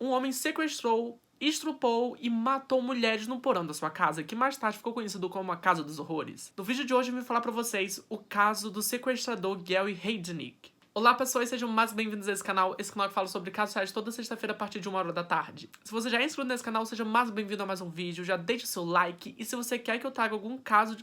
um homem sequestrou, estrupou e matou mulheres no porão da sua casa, que mais tarde ficou conhecido como a Casa dos Horrores. No vídeo de hoje eu vim falar pra vocês o caso do sequestrador Gary Heidnik. Olá pessoas, sejam mais bem-vindos a esse canal que fala sobre casos reais toda sexta-feira a partir de 1h da tarde. Se você já é inscrito nesse canal, seja mais bem-vindo a mais um vídeo, já deixe o seu like, e se você quer que eu traga algum caso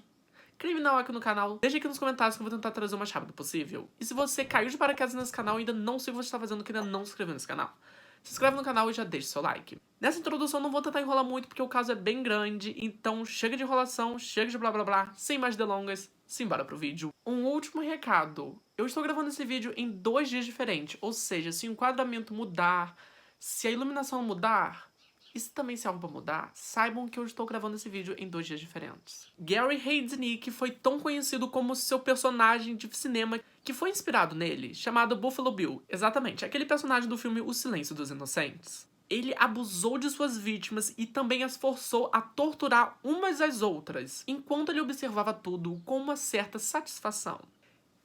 criminal aqui no canal, deixa aqui nos comentários que eu vou tentar trazer o mais rápido possível. E se você caiu de paraquedas nesse canal e ainda não sei o que você está fazendo, que ainda não se inscreveu nesse canal, se inscreve no canal e já deixa o seu like. Nessa introdução eu não vou tentar enrolar muito porque o caso é bem grande, então chega de enrolação, chega de blá blá blá, sem mais delongas, simbora pro vídeo. Um último recado, eu estou gravando esse vídeo em 2 dias diferentes, ou seja, se o enquadramento mudar, se a iluminação mudar, e se também se algo pra mudar, saibam que eu estou gravando esse vídeo em 2 dias diferentes. Gary Heidnik foi tão conhecido como seu personagem de cinema que foi inspirado nele, chamado Buffalo Bill. Exatamente, aquele personagem do filme O Silêncio dos Inocentes. Ele abusou de suas vítimas e também as forçou a torturar umas às outras, enquanto ele observava tudo com uma certa satisfação.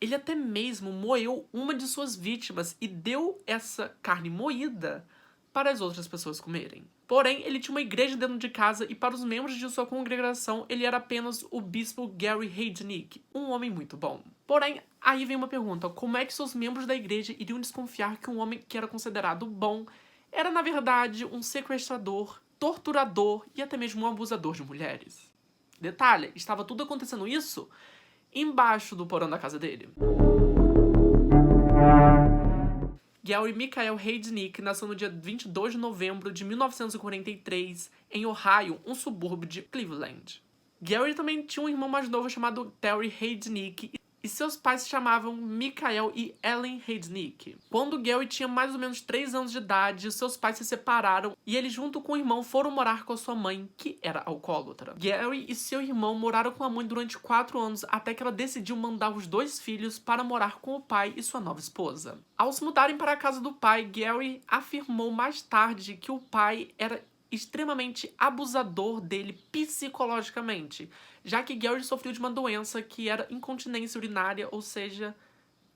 Ele até mesmo moeu uma de suas vítimas e deu essa carne moída para as outras pessoas comerem. Porém, ele tinha uma igreja dentro de casa e para os membros de sua congregação ele era apenas o bispo Gary Heidnik, um homem muito bom. Porém, aí vem uma pergunta, como é que seus membros da igreja iriam desconfiar que um homem que era considerado bom era na verdade um sequestrador, torturador e até mesmo um abusador de mulheres? Detalhe, estava tudo acontecendo isso embaixo do porão da casa dele. Gary Michael Heidnik nasceu no dia 22 de novembro de 1943 em Ohio, um subúrbio de Cleveland. Gary também tinha um irmão mais novo chamado Terry Heidnik e seus pais se chamavam Michael e Ellen Heidnik. Quando Gary tinha mais ou menos 3 anos de idade, seus pais se separaram e ele junto com o irmão foram morar com a sua mãe, que era alcoólatra. Gary e seu irmão moraram com a mãe durante 4 anos até que ela decidiu mandar os 2 filhos para morar com o pai e sua nova esposa. Ao se mudarem para a casa do pai, Gary afirmou mais tarde que o pai era extremamente abusador dele psicologicamente, já que Gary sofreu de uma doença que era incontinência urinária, ou seja,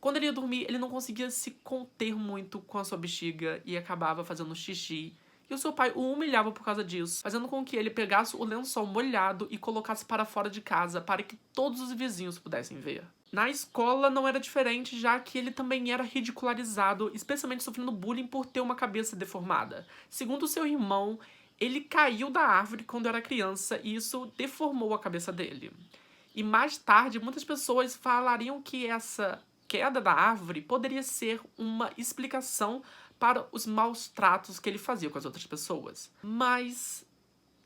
quando ele ia dormir ele não conseguia se conter muito com a sua bexiga e acabava fazendo xixi. E o seu pai o humilhava por causa disso, fazendo com que ele pegasse o lençol molhado e colocasse para fora de casa para que todos os vizinhos pudessem ver. Na escola não era diferente, já que ele também era ridicularizado, especialmente sofrendo bullying por ter uma cabeça deformada. Segundo seu irmão, ele caiu da árvore quando era criança e isso deformou a cabeça dele. E mais tarde, muitas pessoas falariam que essa queda da árvore poderia ser uma explicação para os maus tratos que ele fazia com as outras pessoas. Mas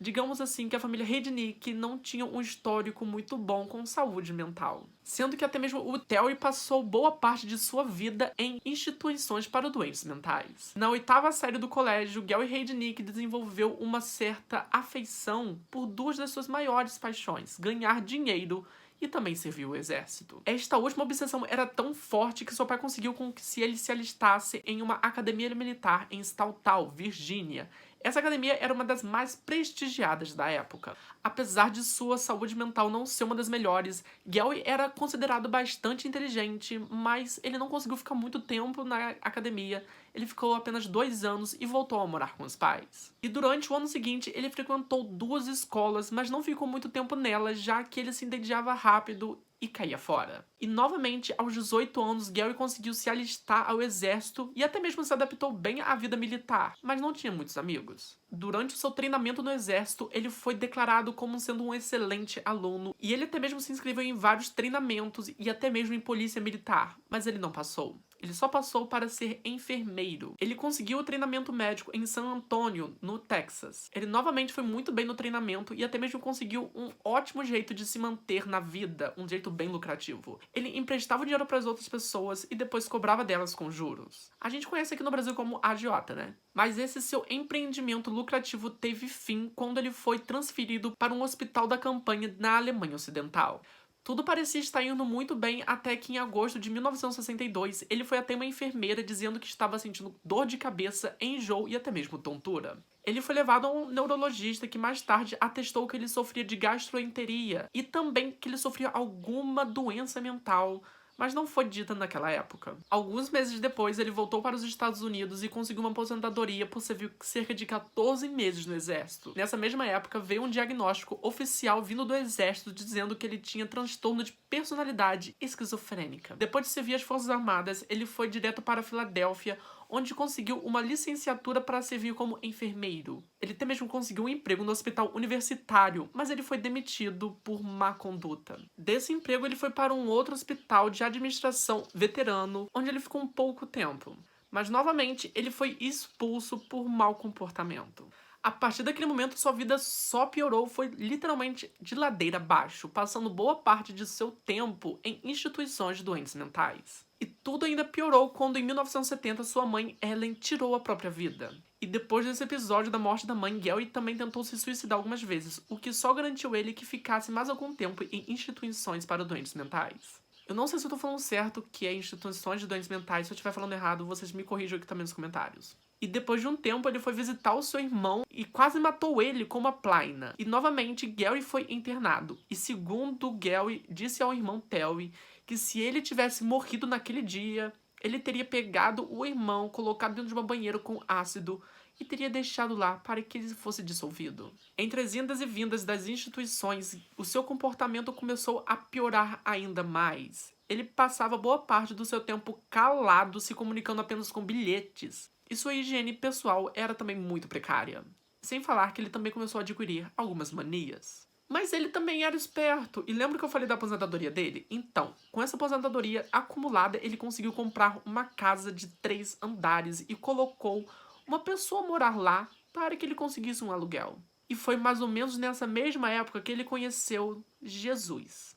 digamos assim que a família Heidnik não tinha um histórico muito bom com saúde mental. Sendo que até mesmo o Terry passou boa parte de sua vida em instituições para doentes mentais. Na 8ª série do colégio, Gary Heidnik desenvolveu uma certa afeição por 2 das suas maiores paixões, ganhar dinheiro e também serviu o exército. Esta última obsessão era tão forte que seu pai conseguiu com que ele se alistasse em uma academia militar em Staunton, Virgínia. Essa academia era uma das mais prestigiadas da época. Apesar de sua saúde mental não ser uma das melhores, Gary era considerado bastante inteligente, mas ele não conseguiu ficar muito tempo na academia. Ele ficou apenas 2 anos e voltou a morar com os pais. E durante o ano seguinte, ele frequentou 2 escolas, mas não ficou muito tempo nelas, já que ele se entediava rápido e caía fora. E novamente, aos 18 anos, Gary conseguiu se alistar ao exército e até mesmo se adaptou bem à vida militar, mas não tinha muitos amigos. Durante o seu treinamento no exército, ele foi declarado como sendo um excelente aluno e ele até mesmo se inscreveu em vários treinamentos e até mesmo em polícia militar, mas ele não passou. Ele só passou para ser enfermeiro. Ele conseguiu o treinamento médico em San Antonio, no Texas. Ele novamente foi muito bem no treinamento e até mesmo conseguiu um ótimo jeito de se manter na vida, um jeito bem lucrativo. Ele emprestava dinheiro para as outras pessoas e depois cobrava delas com juros. A gente conhece aqui no Brasil como agiota, né? Mas esse seu empreendimento lucrativo teve fim quando ele foi transferido para um hospital da campanha na Alemanha Ocidental. Tudo parecia estar indo muito bem até que em agosto de 1962 ele foi até uma enfermeira dizendo que estava sentindo dor de cabeça, enjoo e até mesmo tontura. Ele foi levado a um neurologista que mais tarde atestou que ele sofria de gastroenteria e também que ele sofria alguma doença mental, mas não foi dita naquela época. Alguns meses depois, ele voltou para os Estados Unidos e conseguiu uma aposentadoria por servir cerca de 14 meses no exército. Nessa mesma época, veio um diagnóstico oficial vindo do exército dizendo que ele tinha transtorno de personalidade esquizofrênica. Depois de servir as Forças Armadas, ele foi direto para Filadélfia, onde conseguiu uma licenciatura para servir como enfermeiro. Ele até mesmo conseguiu um emprego no hospital universitário, mas ele foi demitido por má conduta. Desse emprego, ele foi para um outro hospital de administração veterano, onde ele ficou um pouco tempo. Mas, novamente, ele foi expulso por mau comportamento. A partir daquele momento, sua vida só piorou, foi literalmente de ladeira abaixo, passando boa parte de seu tempo em instituições de doentes mentais. E tudo ainda piorou quando, em 1970, sua mãe, Ellen, tirou a própria vida. E depois desse episódio da morte da mãe, Gary também tentou se suicidar algumas vezes, o que só garantiu ele que ficasse mais algum tempo em instituições para doentes mentais. Eu não sei se eu tô falando certo que é instituições de doentes mentais. Se eu estiver falando errado, vocês me corrijam aqui também nos comentários. E depois de um tempo, ele foi visitar o seu irmão e quase matou ele com uma plaina. E novamente, Gary foi internado. E segundo Gary, disse ao irmão Terry que se ele tivesse morrido naquele dia, ele teria pegado o irmão, colocado dentro de uma banheira com ácido e teria deixado lá para que ele fosse dissolvido. Entre as indas e vindas das instituições, o seu comportamento começou a piorar ainda mais. Ele passava boa parte do seu tempo calado, se comunicando apenas com bilhetes. E sua higiene pessoal era também muito precária. Sem falar que ele também começou a adquirir algumas manias. Mas ele também era esperto. E lembra que eu falei da aposentadoria dele? Então, com essa aposentadoria acumulada, ele conseguiu comprar uma casa de 3 andares e colocou uma pessoa a morar lá para que ele conseguisse um aluguel. E foi mais ou menos nessa mesma época que ele conheceu Jesus.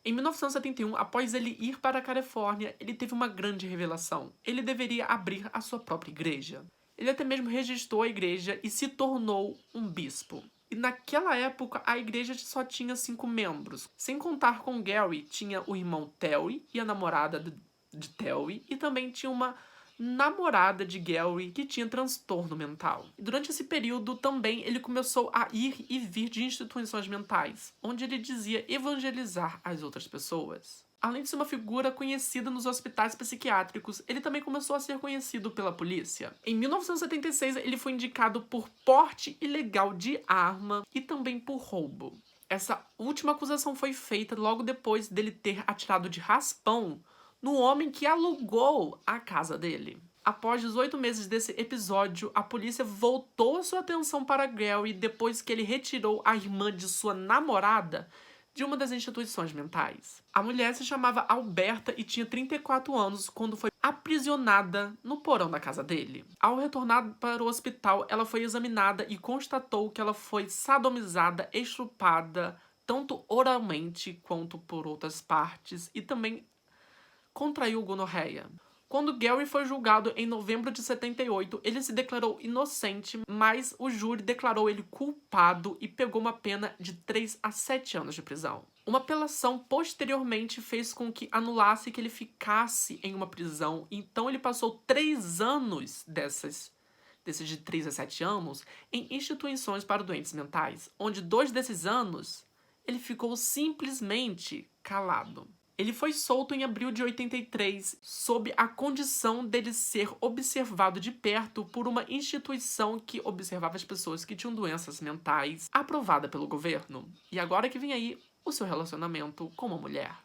Em 1971, após ele ir para a Califórnia, ele teve uma grande revelação. Ele deveria abrir a sua própria igreja. Ele até mesmo registrou a igreja e se tornou um bispo. E naquela época, a igreja só tinha 5 membros. Sem contar com Gary, tinha o irmão Terry e a namorada de Terry, e também tinha uma namorada de Gary que tinha transtorno mental. E durante esse período também ele começou a ir e vir de instituições mentais, onde ele dizia evangelizar as outras pessoas. Além de ser uma figura conhecida nos hospitais psiquiátricos, ele também começou a ser conhecido pela polícia. Em 1976, ele foi indicado por porte ilegal de arma e também por roubo. Essa última acusação foi feita logo depois dele ter atirado de raspão no homem que alugou a casa dele. Após 18 meses desse episódio, a polícia voltou a sua atenção para Gary depois que ele retirou a irmã de sua namorada de uma das instituições mentais. A mulher se chamava Alberta e tinha 34 anos quando foi aprisionada no porão da casa dele. Ao retornar para o hospital, ela foi examinada e constatou que ela foi sadomizada, estrupada, tanto oralmente quanto por outras partes, e também contraiu gonorreia. Quando Gary foi julgado em novembro de 78, ele se declarou inocente, mas o júri declarou ele culpado e pegou uma pena de 3 a 7 anos de prisão. Uma apelação posteriormente fez com que anulasse que ele ficasse em uma prisão, então ele passou 3 anos desses de 3 a 7 anos em instituições para doentes mentais, onde 2 desses anos ele ficou simplesmente calado. Ele foi solto em abril de 83, sob a condição dele ser observado de perto por uma instituição que observava as pessoas que tinham doenças mentais, aprovada pelo governo. E agora que vem aí o seu relacionamento com uma mulher.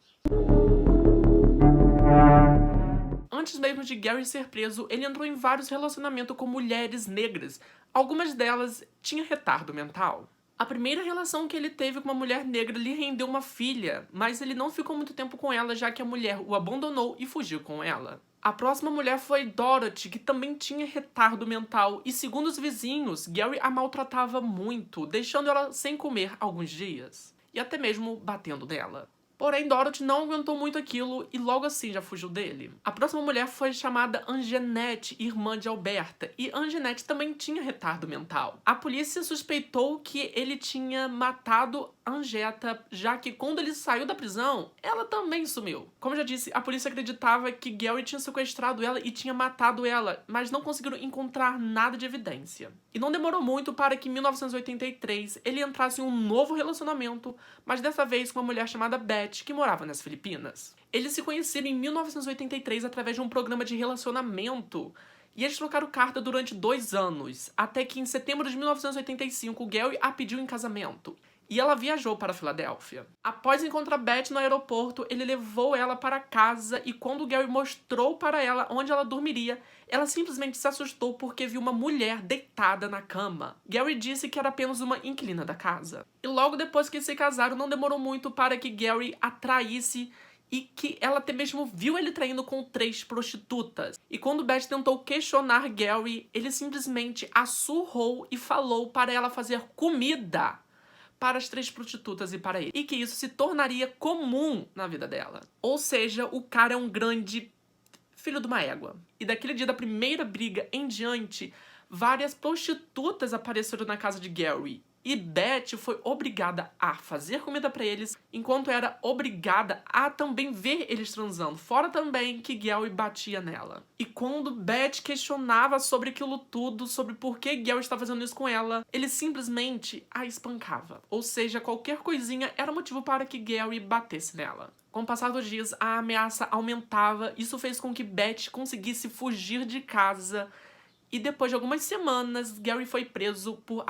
Antes mesmo de Gary ser preso, ele entrou em vários relacionamentos com mulheres negras. Algumas delas tinham retardo mental. A primeira relação que ele teve com uma mulher negra lhe rendeu uma filha, mas ele não ficou muito tempo com ela, já que a mulher o abandonou e fugiu com ela. A próxima mulher foi Dorothy, que também tinha retardo mental, e segundo os vizinhos, Gary a maltratava muito, deixando ela sem comer alguns dias, e até mesmo batendo nela. Porém, Dorothy não aguentou muito aquilo e logo assim já fugiu dele. A próxima mulher foi chamada Anjanette, irmã de Alberta, e Anjanette também tinha retardo mental. A polícia suspeitou que ele tinha matado Angetta, já que quando ele saiu da prisão, ela também sumiu. Como eu já disse, a polícia acreditava que Gary tinha sequestrado ela e tinha matado ela, mas não conseguiram encontrar nada de evidência. E não demorou muito para que em 1983 ele entrasse em um novo relacionamento, mas dessa vez com uma mulher chamada Beth, que morava nas Filipinas. Eles se conheceram em 1983 através de um programa de relacionamento, e eles trocaram carta durante 2 anos, até que em setembro de 1985 Gary a pediu em casamento. E ela viajou para a Filadélfia. Após encontrar Beth no aeroporto, ele levou ela para casa e quando Gary mostrou para ela onde ela dormiria, ela simplesmente se assustou porque viu uma mulher deitada na cama. Gary disse que era apenas uma inquilina da casa. E logo depois que se casaram, não demorou muito para que Gary a traísse e que ela até mesmo viu ele traindo com 3 prostitutas. E quando Beth tentou questionar Gary, ele simplesmente a surrou e falou para ela fazer comida para as 3 prostitutas e para ele. E que isso se tornaria comum na vida dela. Ou seja, o cara é um grande filho de uma égua. E daquele dia da primeira briga em diante, várias prostitutas apareceram na casa de Gary. E Beth foi obrigada a fazer comida pra eles, enquanto era obrigada a também ver eles transando. Fora também que Gary batia nela. E quando Beth questionava sobre aquilo tudo, sobre por que Gary estava fazendo isso com ela, ele simplesmente a espancava. Ou seja, qualquer coisinha era motivo para que Gary batesse nela. Com o passar dos dias, a ameaça aumentava. Isso fez com que Beth conseguisse fugir de casa. E depois de algumas semanas, Gary foi preso por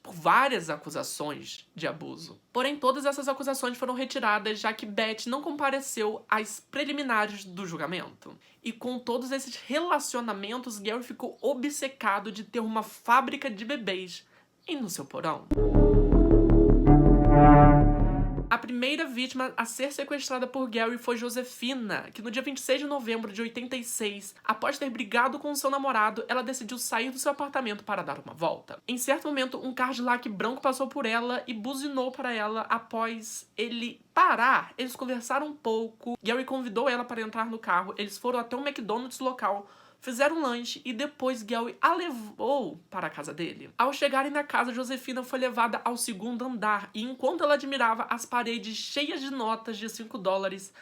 várias acusações de abuso. Porém, todas essas acusações foram retiradas, já que Beth não compareceu às preliminares do julgamento. E com todos esses relacionamentos, Gary ficou obcecado de ter uma fábrica de bebês no seu porão. A primeira vítima a ser sequestrada por Gary foi Josefina, que no dia 26 de novembro de 86, após ter brigado com seu namorado, ela decidiu sair do seu apartamento para dar uma volta. Em certo momento, um Cadillac branco passou por ela e buzinou para ela. Após ele parar, eles conversaram um pouco. Gary convidou ela para entrar no carro, eles foram até um McDonald's local, fizeram um lanche e depois Gary a levou para a casa dele. Ao chegarem na casa, Josefina foi levada ao 2º andar e enquanto ela admirava as paredes cheias de notas de $5,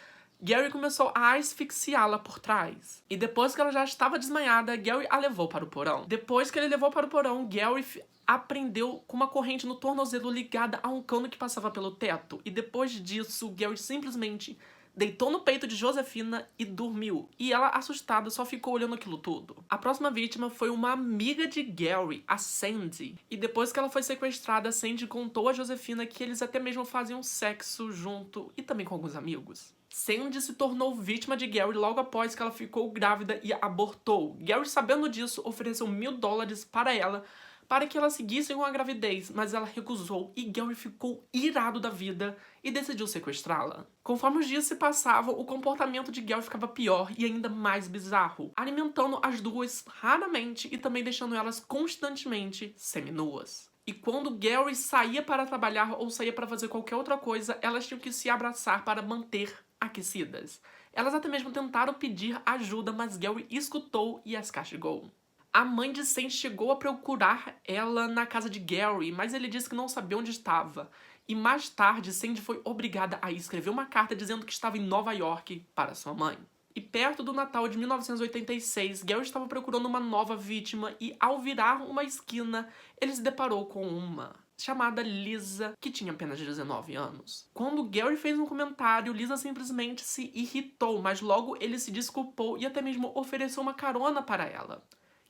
Gary começou a asfixiá-la por trás. E depois que ela já estava desmaiada, Gary a levou para o porão. Depois que ele levou para o porão, Gary a prendeu com uma corrente no tornozelo ligada a um cano que passava pelo teto. E depois disso, Gary simplesmente deitou no peito de Josefina e dormiu. E ela, assustada, só ficou olhando aquilo tudo. A próxima vítima foi uma amiga de Gary, a Sandy. E depois que ela foi sequestrada, a Sandy contou a Josefina que eles até mesmo faziam sexo junto e também com alguns amigos. Sandy se tornou vítima de Gary logo após que ela ficou grávida e abortou. Gary, sabendo disso, ofereceu $1000 para ela para que ela seguisse com a gravidez, mas ela recusou e Gary ficou irado da vida e decidiu sequestrá-la. Conforme os dias se passavam, o comportamento de Gary ficava pior e ainda mais bizarro, alimentando as duas raramente e também deixando elas constantemente seminuas. E quando Gary saía para trabalhar ou saía para fazer qualquer outra coisa, elas tinham que se abraçar para manter aquecidas. Elas até mesmo tentaram pedir ajuda, mas Gary escutou e as castigou. A mãe de Sandy chegou a procurar ela na casa de Gary, mas ele disse que não sabia onde estava. E mais tarde, Sandy foi obrigada a escrever uma carta dizendo que estava em Nova York para sua mãe. E perto do Natal de 1986, Gary estava procurando uma nova vítima e, ao virar uma esquina, ele se deparou com uma chamada Lisa, que tinha apenas 19 anos. Quando Gary fez um comentário, Lisa simplesmente se irritou, mas logo ele se desculpou e até mesmo ofereceu uma carona para ela,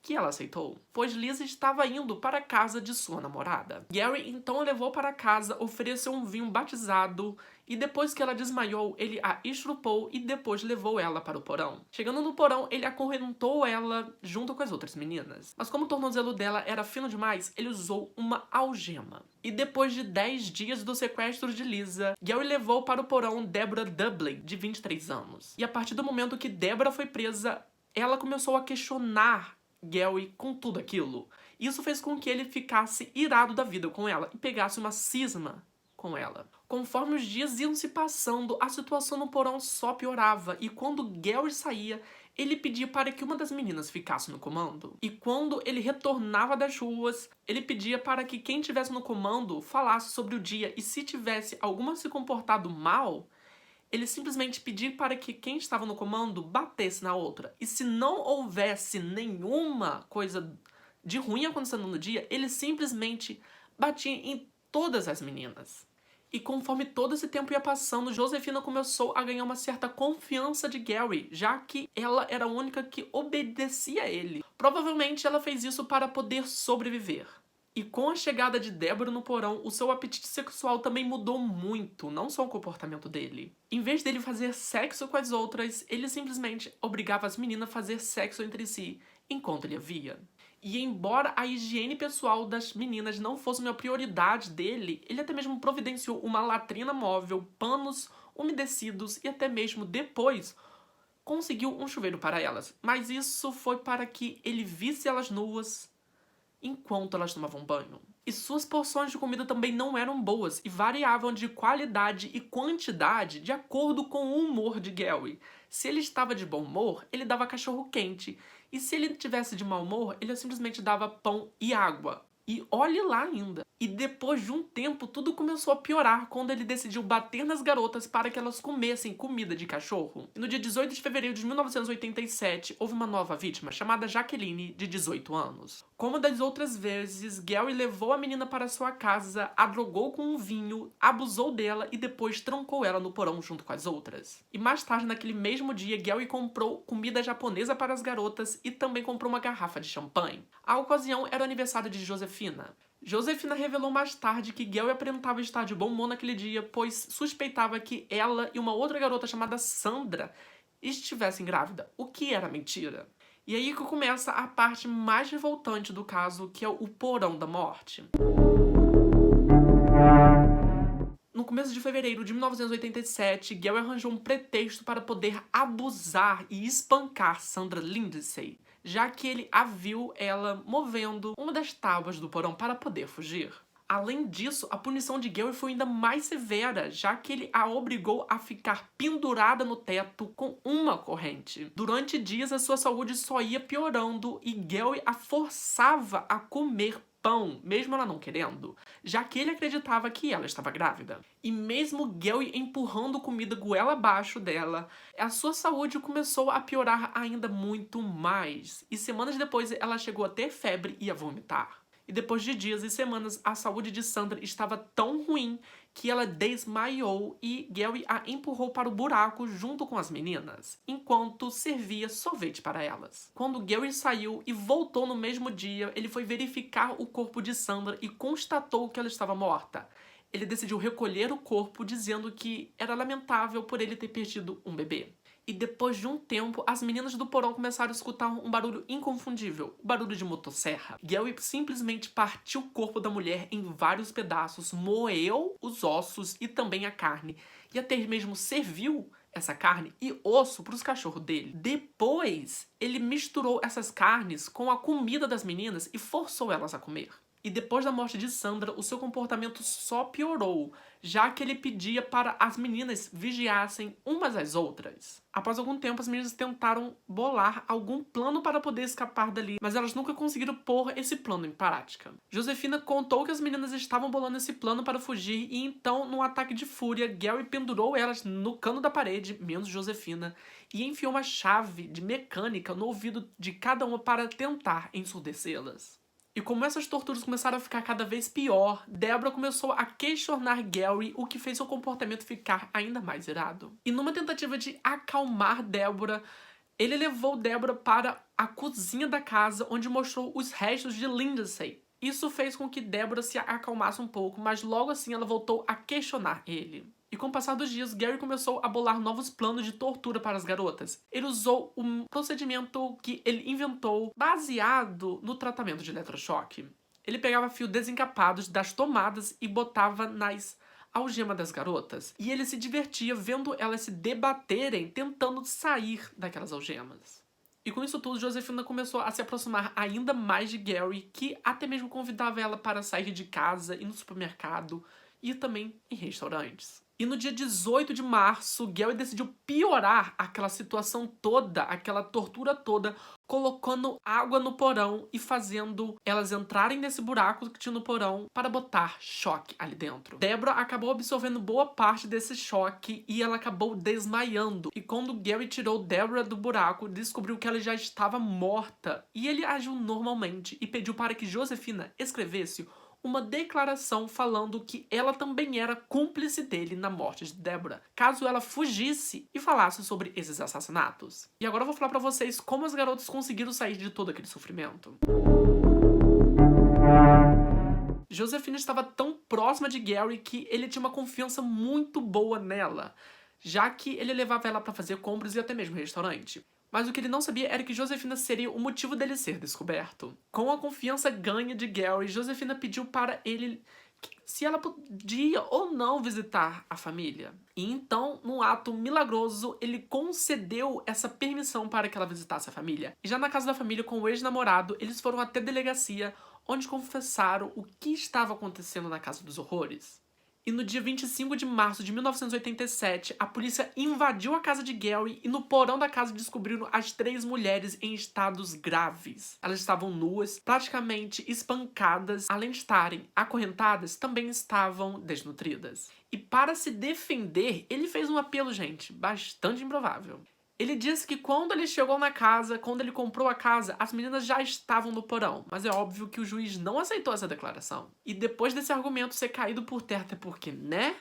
que ela aceitou, pois Lisa estava indo para a casa de sua namorada. Gary então a levou para casa, ofereceu um vinho batizado e depois que ela desmaiou, ele a estrupou e depois levou ela para o porão. Chegando no porão, ele acorrentou ela junto com as outras meninas. Mas como o tornozelo dela era fino demais, ele usou uma algema. E depois de 10 dias do sequestro de Lisa, Gary levou para o porão Deborah Dublin, de 23 anos. E a partir do momento que Deborah foi presa, ela começou a questionar Gary com tudo aquilo. Isso fez com que ele ficasse irado da vida com ela e pegasse uma cisma com ela. Conforme os dias iam se passando, a situação no porão só piorava, e quando Gary saía, ele pedia para que uma das meninas ficasse no comando. E quando ele retornava das ruas, ele pedia para que quem estivesse no comando falasse sobre o dia, e se tivesse alguma se comportado mal, ele simplesmente pedia para que quem estava no comando batesse na outra. E se não houvesse nenhuma coisa de ruim acontecendo no dia, ele simplesmente batia em todas as meninas. E conforme todo esse tempo ia passando, Josefina começou a ganhar uma certa confiança de Gary, já que ela era a única que obedecia a ele. Provavelmente ela fez isso para poder sobreviver. E com a chegada de Deborah no porão, o seu apetite sexual também mudou muito, não só o comportamento dele. Em vez dele fazer sexo com as outras, ele simplesmente obrigava as meninas a fazer sexo entre si, enquanto ele a via. E embora a higiene pessoal das meninas não fosse uma prioridade dele, ele até mesmo providenciou uma latrina móvel, panos umedecidos e até mesmo depois conseguiu um chuveiro para elas. Mas isso foi para que ele visse elas nuas enquanto elas tomavam banho. E suas porções de comida também não eram boas e variavam de qualidade e quantidade de acordo com o humor de Gary. Se ele estava de bom humor, ele dava cachorro quente. E se ele tivesse de mau humor, ele simplesmente dava pão e água. E olhe lá ainda. E depois de um tempo, tudo começou a piorar quando ele decidiu bater nas garotas para que elas comessem comida de cachorro. E no dia 18 de fevereiro de 1987, houve uma nova vítima, chamada Jacqueline, de 18 anos. Como das outras vezes, Gary levou a menina para sua casa, a drogou com um vinho, abusou dela e depois trancou ela no porão junto com as outras. E mais tarde, naquele mesmo dia, Gary comprou comida japonesa para as garotas e também comprou uma garrafa de champanhe. A ocasião era o aniversário de Josefina. Josefina revelou mais tarde que Gary aparentava estar de bom humor naquele dia, pois suspeitava que ela e uma outra garota chamada Sandra estivessem grávida, o que era mentira. E aí que começa a parte mais revoltante do caso, que é o porão da morte. No começo de fevereiro de 1987, Gary arranjou um pretexto para poder abusar e espancar Sandra Lindsay, já que ele a viu ela movendo uma das tábuas do porão para poder fugir. Além disso, a punição de Gary foi ainda mais severa, já que ele a obrigou a ficar pendurada no teto com uma corrente. Durante dias, a sua saúde só ia piorando e Gary a forçava a comer pão, mesmo ela não querendo, já que ele acreditava que ela estava grávida. E mesmo Gary empurrando comida goela abaixo dela, a sua saúde começou a piorar ainda muito mais. E semanas depois, ela chegou a ter febre e a vomitar. E depois de dias e semanas, a saúde de Sandra estava tão ruim que ela desmaiou e Gary a empurrou para o buraco junto com as meninas, enquanto servia sorvete para elas. Quando Gary saiu e voltou no mesmo dia, ele foi verificar o corpo de Sandra e constatou que ela estava morta. Ele decidiu recolher o corpo, dizendo que era lamentável por ele ter perdido um bebê. E depois de um tempo, as meninas do porão começaram a escutar um barulho inconfundível, o barulho de motosserra. Gary simplesmente partiu o corpo da mulher em vários pedaços, moeu os ossos e também a carne, e até mesmo serviu essa carne e osso para os cachorros dele. Depois, ele misturou essas carnes com a comida das meninas e forçou elas a comer. E depois da morte de Sandra, o seu comportamento só piorou, já que ele pedia para as meninas vigiassem umas às outras. Após algum tempo, as meninas tentaram bolar algum plano para poder escapar dali, mas elas nunca conseguiram pôr esse plano em prática. Josefina contou que as meninas estavam bolando esse plano para fugir e então, num ataque de fúria, Gary pendurou elas no cano da parede, menos Josefina, e enfiou uma chave de mecânica no ouvido de cada uma para tentar ensurdecê-las. E como essas torturas começaram a ficar cada vez pior, Deborah começou a questionar Gary, o que fez seu comportamento ficar ainda mais irado. E numa tentativa de acalmar Deborah, ele levou Deborah para a cozinha da casa, onde mostrou os restos de Lindsay. Isso fez com que Deborah se acalmasse um pouco, mas logo assim ela voltou a questionar ele. E com o passar dos dias, Gary começou a bolar novos planos de tortura para as garotas. Ele usou um procedimento que ele inventou baseado no tratamento de eletrochoque. Ele pegava fios desencapados das tomadas e botava nas algemas das garotas. E ele se divertia vendo elas se debaterem, tentando sair daquelas algemas. E com isso tudo, Josefina começou a se aproximar ainda mais de Gary, que até mesmo convidava ela para sair de casa, ir no supermercado, e também em restaurantes. E no dia 18 de março, Gary decidiu piorar aquela situação toda, aquela tortura toda, colocando água no porão e fazendo elas entrarem nesse buraco que tinha no porão para botar choque ali dentro. Deborah acabou absorvendo boa parte desse choque e ela acabou desmaiando. E quando Gary tirou Deborah do buraco, descobriu que ela já estava morta. E ele agiu normalmente e pediu para que Josefina escrevesse uma declaração falando que ela também era cúmplice dele na morte de Deborah, caso ela fugisse e falasse sobre esses assassinatos. E agora eu vou falar pra vocês como os garotos conseguiram sair de todo aquele sofrimento. Josefina estava tão próxima de Gary que ele tinha uma confiança muito boa nela, já que ele levava ela pra fazer compras e até mesmo restaurante. Mas o que ele não sabia era que Josefina seria o motivo dele ser descoberto. Com a confiança ganha de Gary, Josefina pediu para ele se ela podia ou não visitar a família. E então, num ato milagroso, ele concedeu essa permissão para que ela visitasse a família. E já na casa da família, com o ex-namorado, eles foram até a delegacia, onde confessaram o que estava acontecendo na Casa dos Horrores. E no dia 25 de março de 1987, a polícia invadiu a casa de Gary e no porão da casa descobriram as 3 mulheres em estados graves. Elas estavam nuas, praticamente espancadas, além de estarem acorrentadas, também estavam desnutridas. E para se defender, ele fez um apelo, gente, bastante improvável. Ele disse que quando ele chegou na casa, quando ele comprou a casa, as meninas já estavam no porão. Mas é óbvio que o juiz não aceitou essa declaração. E depois desse argumento ser caído por terra, até porque, né?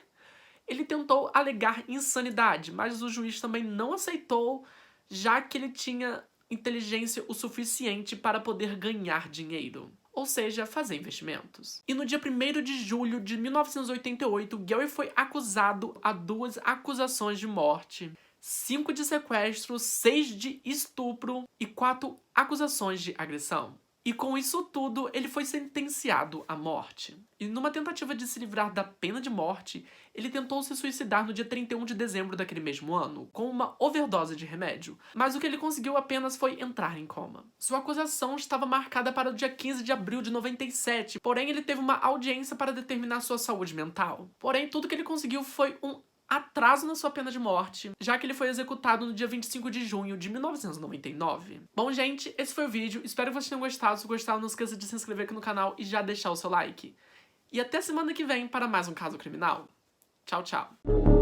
Ele tentou alegar insanidade, mas o juiz também não aceitou, já que ele tinha inteligência o suficiente para poder ganhar dinheiro. Ou seja, fazer investimentos. E no dia 1º de julho de 1988, Gary foi acusado a 2 acusações de morte, 5 de sequestro, 6 de estupro e 4 acusações de agressão. E com isso tudo, ele foi sentenciado à morte. E numa tentativa de se livrar da pena de morte, ele tentou se suicidar no dia 31 de dezembro daquele mesmo ano, com uma overdose de remédio. Mas o que ele conseguiu apenas foi entrar em coma. Sua acusação estava marcada para o dia 15 de abril de 97, porém ele teve uma audiência para determinar sua saúde mental. Porém, tudo que ele conseguiu foi um atraso na sua pena de morte, já que ele foi executado no dia 25 de junho de 1999. Bom, gente, esse foi o vídeo. Espero que vocês tenham gostado. Se gostaram, não esqueça de se inscrever aqui no canal e já deixar o seu like. E até semana que vem para mais um Caso Criminal. Tchau, tchau.